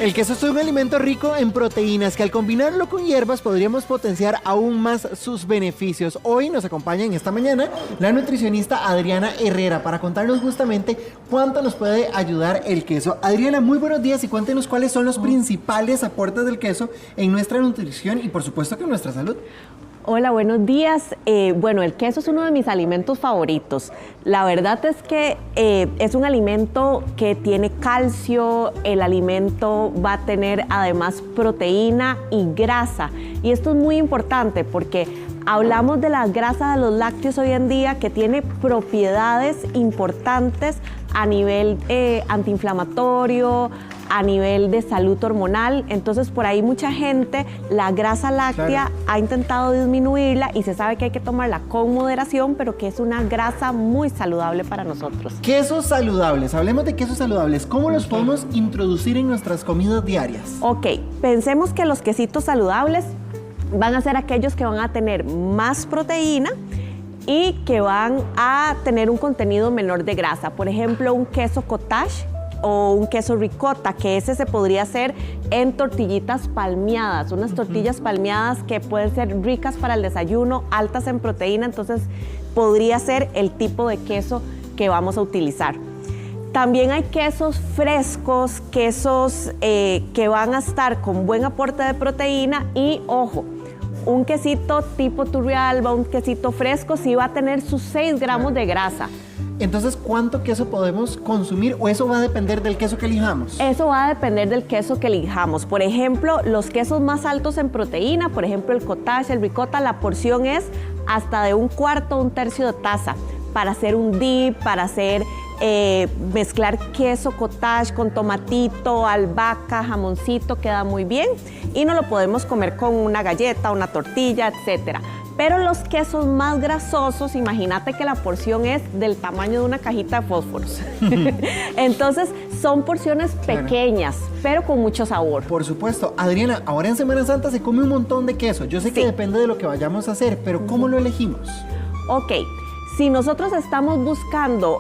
El queso es un alimento rico en proteínas que al combinarlo con hierbas podríamos potenciar aún más sus beneficios. Hoy nos acompaña en esta mañana la nutricionista Adriana Herrera para contarnos justamente cuánto nos puede ayudar el queso. Adriana, muy buenos días y cuéntenos cuáles son los principales aportes del queso en nuestra nutrición y por supuesto que en nuestra salud. Hola, buenos días. Bueno, el queso es uno de mis alimentos favoritos. La verdad es que es un alimento que tiene calcio, el alimento va a tener además proteína y grasa. Y esto es muy importante porque hablamos de la grasa de los lácteos hoy en día que tiene propiedades importantes a nivel antiinflamatorio, a nivel de salud hormonal. Entonces por ahí mucha gente la grasa láctea ha intentado disminuirla y se sabe que hay que tomarla con moderación, pero que es una grasa muy saludable para nosotros. Quesos saludables, hablemos de quesos saludables. ¿Cómo los podemos introducir en nuestras comidas diarias? Ok, pensemos que los quesitos saludables van a ser aquellos que van a tener más proteína y que van a tener un contenido menor de grasa. Por ejemplo, un queso cottage o un queso ricota, que ese se podría hacer en tortillitas palmeadas, unas tortillas palmeadas que pueden ser ricas para el desayuno, altas en proteína, entonces podría ser el tipo de queso que vamos a utilizar. También hay quesos frescos, quesos que van a estar con buen aporte de proteína y, ojo, un quesito tipo Turrialba, un quesito fresco, sí va a tener sus 6 gramos de grasa. Entonces, ¿cuánto queso podemos consumir o eso va a depender del queso que elijamos? Eso va a depender del queso que elijamos. Por ejemplo, los quesos más altos en proteína, por ejemplo, el cottage, el ricota, la porción es hasta de 1/4 o 1/3 de taza para hacer un dip, para hacer mezclar queso cottage con tomatito, albahaca, jamoncito, queda muy bien y no lo podemos comer con una galleta, una tortilla, etcétera. Pero los quesos más grasosos, imagínate que la porción es del tamaño de una cajita de fósforos. Entonces, son porciones pequeñas, pero con mucho sabor. Por supuesto. Adriana, ahora en Semana Santa se come un montón de queso. Yo sé que depende de lo que vayamos a hacer, pero ¿cómo lo elegimos? Ok, si nosotros estamos buscando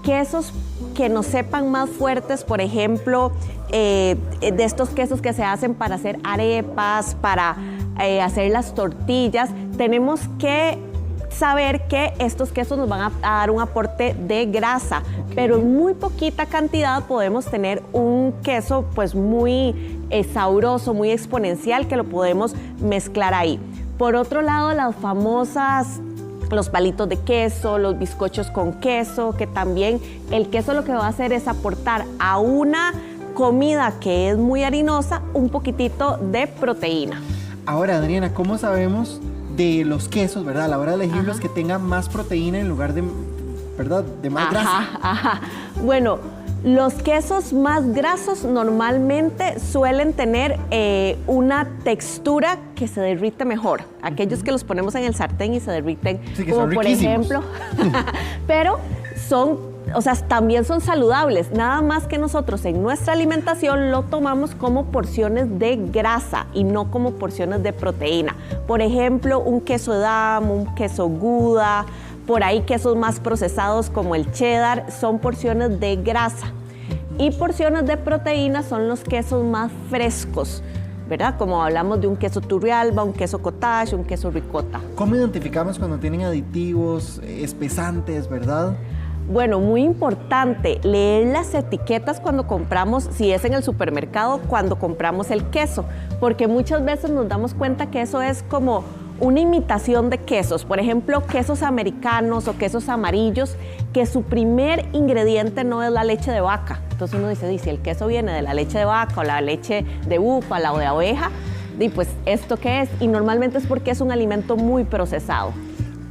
quesos que nos sepan más fuertes, por ejemplo, de estos quesos que se hacen para hacer arepas, para hacer las tortillas, tenemos que saber que estos quesos nos van a dar un aporte de grasa, pero en muy poquita cantidad podemos tener un queso pues muy sabroso, muy exponencial, que lo podemos mezclar ahí. Por otro lado, los palitos de queso, los bizcochos con queso, que también el queso lo que va a hacer es aportar a una comida que es muy harinosa un poquitito de proteína. Ahora, Adriana, ¿cómo sabemos de los quesos, verdad? A la hora de elegirlos que tengan más proteína en lugar de, ¿verdad?, de más grasa. Bueno, los quesos más grasos normalmente suelen tener una textura que se derrite mejor. Aquellos que los ponemos en el sartén y se derriten, sí, que como son por riquísimos. ejemplo, pero también son saludables, nada más que nosotros en nuestra alimentación lo tomamos como porciones de grasa y no como porciones de proteína. Por ejemplo, un queso Edam, un queso Gouda, por ahí quesos más procesados como el cheddar, son porciones de grasa. Y porciones de proteína son los quesos más frescos, ¿verdad? Como hablamos de un queso Turrialba, un queso cottage, un queso ricota. ¿Cómo identificamos cuando tienen aditivos, espesantes, verdad? Bueno, muy importante, leer las etiquetas cuando compramos, si es en el supermercado, cuando compramos el queso, porque muchas veces nos damos cuenta que eso es como una imitación de quesos, por ejemplo, quesos americanos o quesos amarillos, que su primer ingrediente no es la leche de vaca. Entonces uno dice, si el queso viene de la leche de vaca o la leche de búfala o de oveja, y pues, ¿esto qué es? Y normalmente es porque es un alimento muy procesado.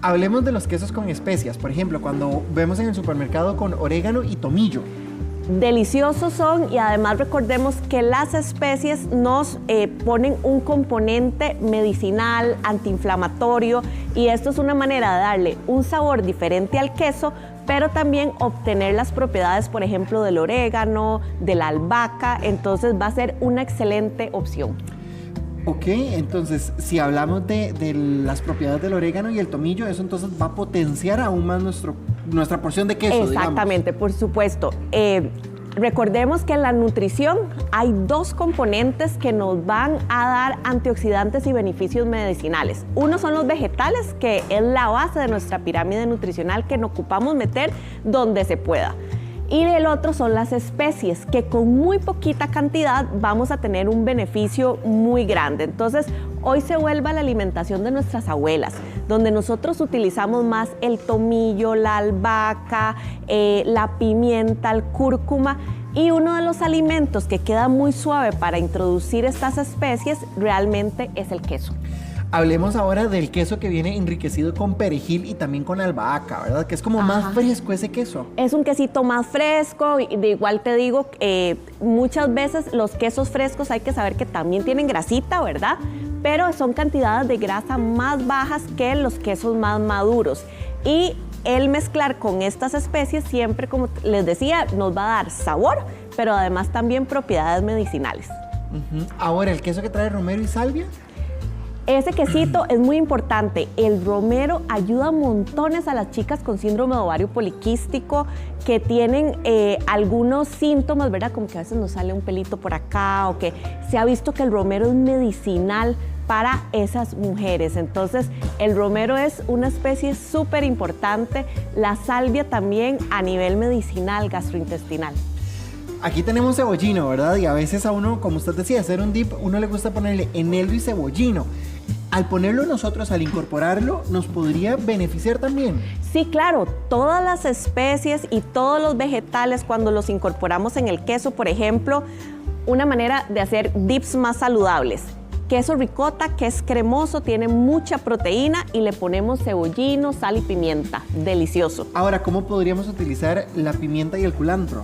Hablemos de los quesos con especias, por ejemplo, cuando vemos en el supermercado con orégano y tomillo. Deliciosos son y además recordemos que las especies nos ponen un componente medicinal, antiinflamatorio y esto es una manera de darle un sabor diferente al queso, pero también obtener las propiedades, por ejemplo, del orégano, de la albahaca, entonces va a ser una excelente opción. Ok, entonces si hablamos de las propiedades del orégano y el tomillo, eso entonces va a potenciar aún más nuestra porción de queso. Exactamente, digamos. por supuesto. Recordemos que en la nutrición hay dos componentes que nos van a dar antioxidantes y beneficios medicinales. Uno son los vegetales, que es la base de nuestra pirámide nutricional que nos ocupamos meter donde se pueda. Y el otro son las especies, que con muy poquita cantidad vamos a tener un beneficio muy grande. Entonces, hoy se vuelve a la alimentación de nuestras abuelas, donde nosotros utilizamos más el tomillo, la albahaca, la pimienta, el cúrcuma. Y uno de los alimentos que queda muy suave para introducir estas especies realmente es el queso. Hablemos ahora del queso que viene enriquecido con perejil y también con albahaca, ¿verdad? Que es como más fresco ese queso. Es un quesito más fresco y de igual te digo, muchas veces los quesos frescos hay que saber que también tienen grasita, ¿verdad? Pero son cantidades de grasa más bajas que los quesos más maduros. Y el mezclar con estas especies siempre, como les decía, nos va a dar sabor, pero además también propiedades medicinales. Ahora, ¿el queso que trae romero y salvia? Ese quesito es muy importante. El romero ayuda montones a las chicas con síndrome de ovario poliquístico que tienen algunos síntomas, ¿verdad? Como que a veces nos sale un pelito por acá o que se ha visto que el romero es medicinal para esas mujeres. Entonces, el romero es una especie súper importante. La salvia también a nivel medicinal, gastrointestinal. Aquí tenemos cebollino, ¿verdad? Y a veces a uno, como usted decía, hacer un dip, uno le gusta ponerle eneldo y cebollino. Al ponerlo nosotros, al incorporarlo, ¿nos podría beneficiar también? Sí, claro. Todas las especies y todos los vegetales, cuando los incorporamos en el queso, por ejemplo, una manera de hacer dips más saludables. Queso ricota, que es cremoso, tiene mucha proteína y le ponemos cebollino, sal y pimienta. Delicioso. Ahora, ¿cómo podríamos utilizar la pimienta y el culantro?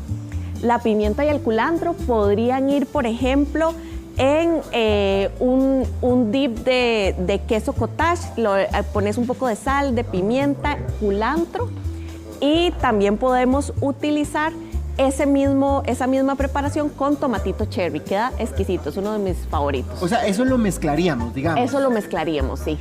La pimienta y el culantro podrían ir, por ejemplo, en un dip de queso cottage. Pones un poco de sal, de pimienta, culantro y también podemos utilizar esa misma preparación con tomatito cherry. Queda exquisito, es uno de mis favoritos. O sea, eso lo mezclaríamos, digamos. Eso lo mezclaríamos, sí.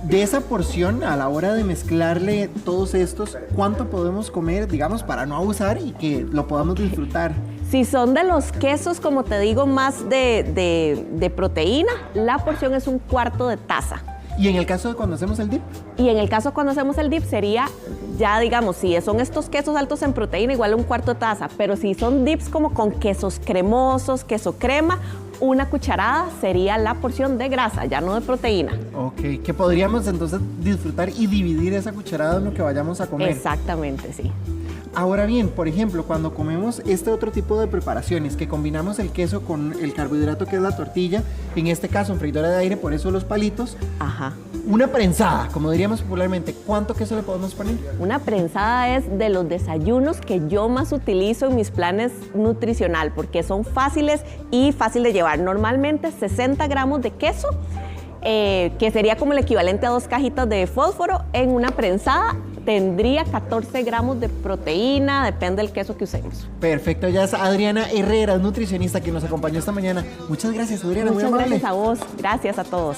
De esa porción, a la hora de mezclarle todos estos, ¿cuánto podemos comer, digamos, para no abusar y que lo podamos disfrutar? Si son de los quesos, como te digo, más de proteína, la porción es 1/4 de taza. ¿Y en el caso de cuando hacemos el dip? Y en el caso cuando hacemos el dip sería, ya digamos, si son estos quesos altos en proteína, igual 1/4 de taza. Pero si son dips como con quesos cremosos, queso crema, 1 cucharada sería la porción de grasa, ya no de proteína. Ok, que podríamos entonces disfrutar y dividir esa cucharada en lo que vayamos a comer. Exactamente, sí. Ahora bien, por ejemplo, cuando comemos este otro tipo de preparaciones, que combinamos el queso con el carbohidrato que es la tortilla, en este caso en freidora de aire, por eso los palitos, una prensada, como diríamos popularmente, ¿cuánto queso le podemos poner? Una prensada es de los desayunos que yo más utilizo en mis planes nutricional, porque son fáciles y fácil de llevar. Normalmente 60 gramos de queso, que sería como el equivalente a 2 cajitas de fósforo, en una prensada tendría 14 gramos de proteína, depende del queso que usemos. Perfecto, ya es Adriana Herrera, nutricionista, que nos acompañó esta mañana. Muchas gracias, Adriana, muy amable. Muchas gracias a vos, gracias a todos.